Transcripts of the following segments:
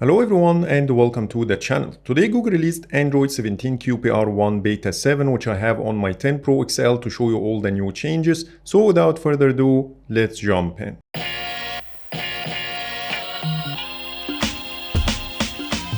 Hello everyone and welcome to the channel. Today Google released Android 17 QPR1 Beta 7, which I have on my 10 Pro XL to show you all the new changes. So without further ado, let's jump in.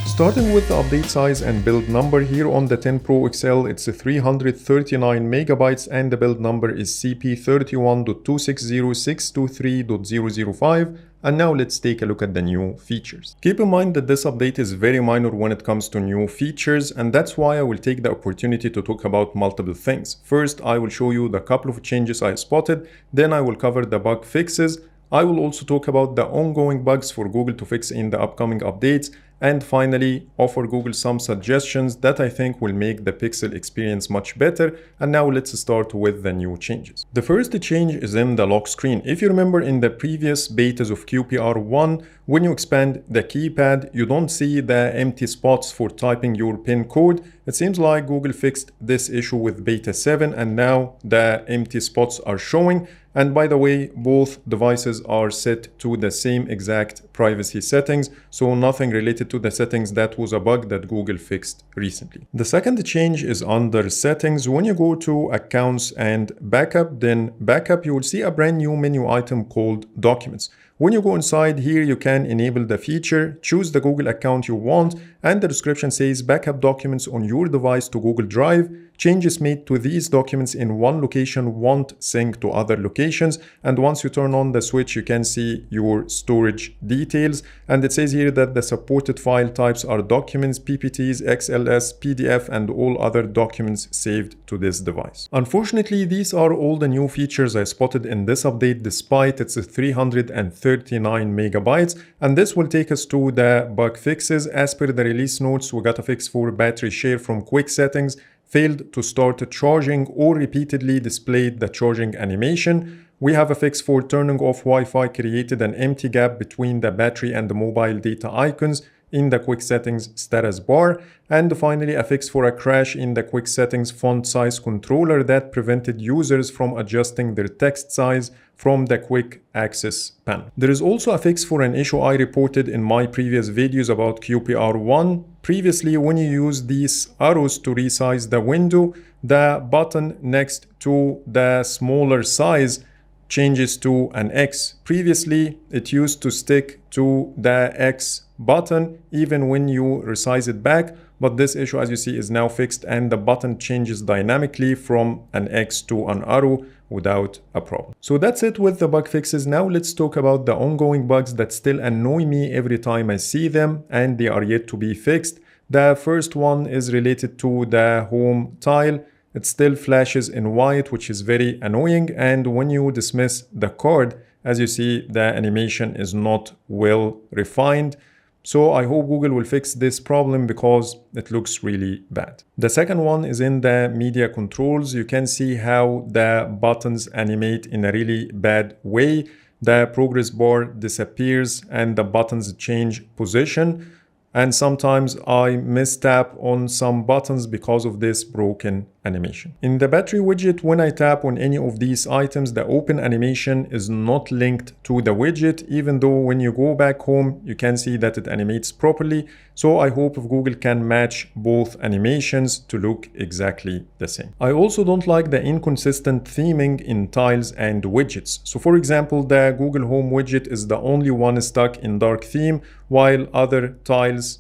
Starting with the update size and build number, here on the 10 Pro XL it's 339 megabytes and the build number is CP31.260.623.005. And now let's take a look at the new features. Keep in mind that this update is very minor when it comes to new features, and that's why I will take the opportunity to talk about multiple things. First, I will show you the couple of changes I spotted, then I will cover the bug fixes. I will also talk about the ongoing bugs for Google to fix in the upcoming updates, and finally offer Google some suggestions that I think will make the Pixel experience much better. And now let's start with the new changes. The first change is in the lock screen. If you remember in the previous betas of QPR1, when you expand the keypad, you don't see the empty spots for typing your PIN code. It seems like Google fixed this issue with Beta 7 and now the empty spots are showing. And by the way, both devices are set to the same exact privacy settings, so nothing related to the settings. That was a bug that Google fixed recently. The second change is under settings. When you go to accounts and backup, then backup, you will see a brand new menu item called documents. When you go inside here, you can enable the feature, choose the Google account you want, and the description says backup documents on your device to Google Drive. Changes made to these documents in one location won't sync to other locations. And once you turn on the switch, you can see your storage details. And it says here that the supported file types are documents, PPTs, XLS, PDF, and all other documents saved to this device. Unfortunately, these are all the new features I spotted in this update, despite its 339 megabytes. And this will take us to the bug fixes. As per the release notes, we got a fix for battery share from quick settings, failed to start charging or repeatedly displayed the charging animation. We have a fix for turning off Wi-Fi, created an empty gap between the battery and the mobile data icons in the quick settings status bar. And finally, a fix for a crash in the quick settings font size controller that prevented users from adjusting their text size from the quick access panel. There is also a fix for an issue I reported in my previous videos about QPR1. Previously, when you use these arrows to resize the window, the button next to the smaller size changes to an X. Previously, it used to stick to the X button even when you resize it back, but this issue, as you see, is now fixed and the button changes dynamically from an X to an arrow without a problem. So that's it with the bug fixes. Now let's talk about the ongoing bugs that still annoy me every time I see them and they are yet to be fixed. The first one is related to the home tile. It still flashes in white, which is very annoying. And when you dismiss the card, as you see, the animation is not well refined. So I hope Google will fix this problem because it looks really bad. The second one is in the media controls. You can see how the buttons animate in a really bad way. The progress bar disappears and the buttons change position. And sometimes I mistap on some buttons because of this broken animation. In the battery widget, when I tap on any of these items, the open animation is not linked to the widget, even though when you go back home, you can see that it animates properly. So I hope if Google can match both animations to look exactly the same. I also don't like the inconsistent theming in tiles and widgets. So for example, the Google Home widget is the only one stuck in dark theme, while other tiles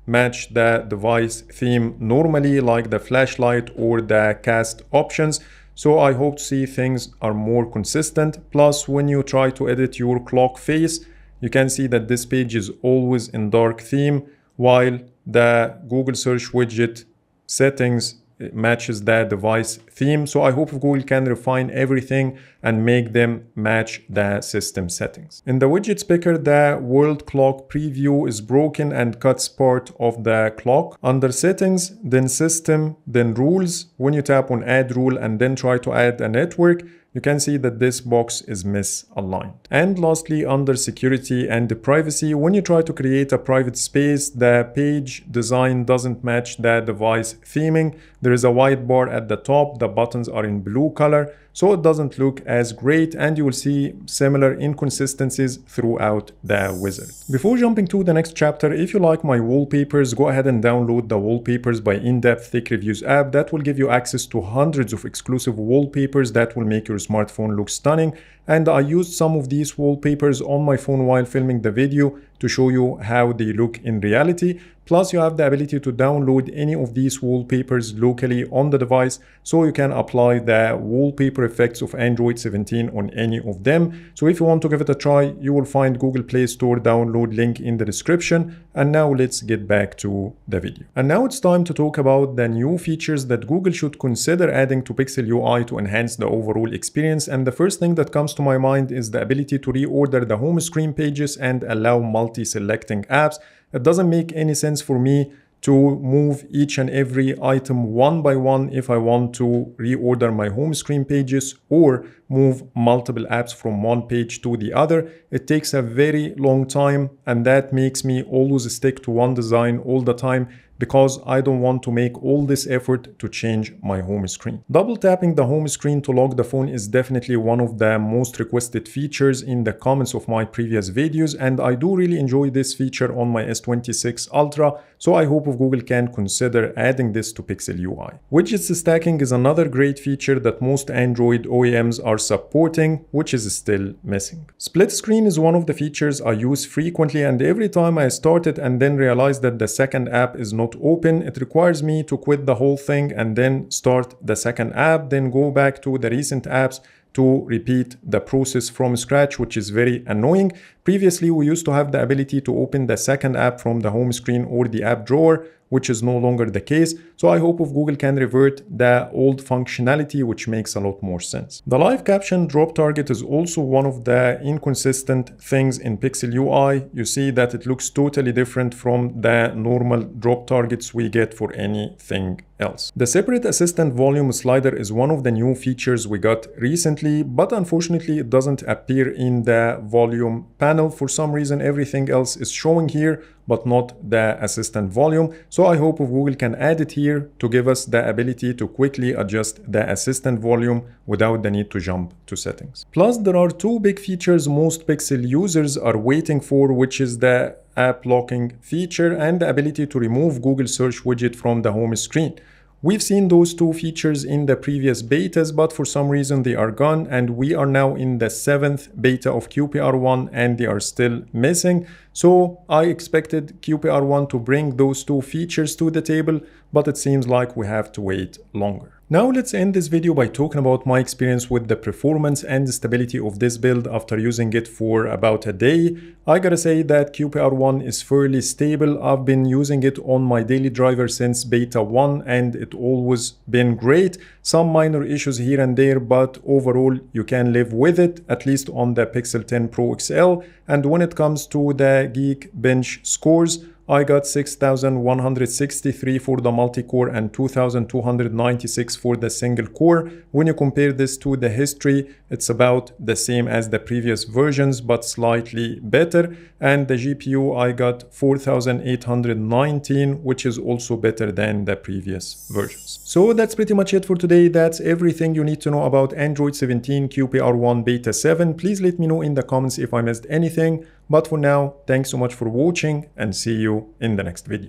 match the device theme normally, like the flashlight or the cast options. So I hope to see things are more consistent. Plus, when you try to edit your clock face, you can see that this page is always in dark theme, while the Google search widget settings matches the device theme. So I hope Google can refine everything and make them match the system settings. In the widgets picker, the world clock preview is broken and cuts part of the clock. Under settings, then system, then rules. When you tap on add rule and then try to add a network, you can see that this box is misaligned. And lastly, under security and privacy, when you try to create a private space, the page design doesn't match the device theming. There is a white bar at the top, the buttons are in blue color. so it doesn't look as great and you will see similar inconsistencies throughout the wizard. Before jumping to the next chapter, if you like my wallpapers, go ahead and download the Wallpapers by In-Depth Tech Reviews app. That will give you access to hundreds of exclusive wallpapers that will make your smartphone look stunning. And I used some of these wallpapers on my phone while filming the video to show you how they look in reality. Plus, you have the ability to download any of these wallpapers locally on the device, so you can apply the wallpaper effects of Android 17 on any of them. So if you want to give it a try, you will find Google Play Store download link in the description. And now let's get back to the video. And now it's time to talk about the new features that Google should consider adding to Pixel UI to enhance the overall experience. And the first thing that comes to my mind is the ability to reorder the home screen pages and allow multi-selecting apps. It doesn't make any sense for me to move each and every item one by one if I want to reorder my home screen pages or move multiple apps from one page to the other. It takes a very long time, and that makes me always stick to one design all the time because I don't want to make all this effort to change my home screen. Double tapping the home screen to lock the phone is definitely one of the most requested features in the comments of my previous videos, and I do really enjoy this feature on my S26 Ultra, so I hope Google can consider adding this to Pixel UI. Widgets stacking is another great feature that most Android OEMs are supporting, which is still missing. Split screen is one of the features I use frequently, and every time I start it and then realize that the second app is not open, it requires me to quit the whole thing and then start the second app, then go back to the recent apps to repeat the process from scratch, which is very annoying. Previously, we used to have the ability to open the second app from the home screen or the app drawer, which is no longer the case. So I hope Google can revert the old functionality, which makes a lot more sense. The live caption drop target is also one of the inconsistent things in Pixel UI. You see that it looks totally different from the normal drop targets we get for anything else. The separate assistant volume slider is one of the new features we got recently, but unfortunately it doesn't appear in the volume panel. For some reason, everything else is showing here, but not the assistant volume. So I hope Google can add it here to give us the ability to quickly adjust the assistant volume without the need to jump to settings. Plus, there are two big features most Pixel users are waiting for, which is the app locking feature and the ability to remove Google search widget from the home screen. We've seen those two features in the previous betas, but for some reason they are gone, and we are now in the 7th beta of QPR1 and they are still missing. So I expected QPR1 to bring those two features to the table, but it seems like we have to wait longer. Now let's end this video by talking about my experience with the performance and stability of this build after using it for about a day. I gotta say that QPR1 is fairly stable. I've been using it on my daily driver since beta 1 and it always been great. Some minor issues here and there, but overall you can live with it, at least on the Pixel 10 Pro XL. And when it comes to the Geekbench scores, I got 6,163 for the multi-core and 2,296 for the single core. When you compare this to the history, it's about the same as the previous versions, but slightly better. And the GPU, I got 4,819, which is also better than the previous versions. So that's pretty much it for today. That's everything you need to know about Android 17 QPR1 Beta 7. Please let me know in the comments if I missed anything. But for now, thanks so much for watching and see you in the next video.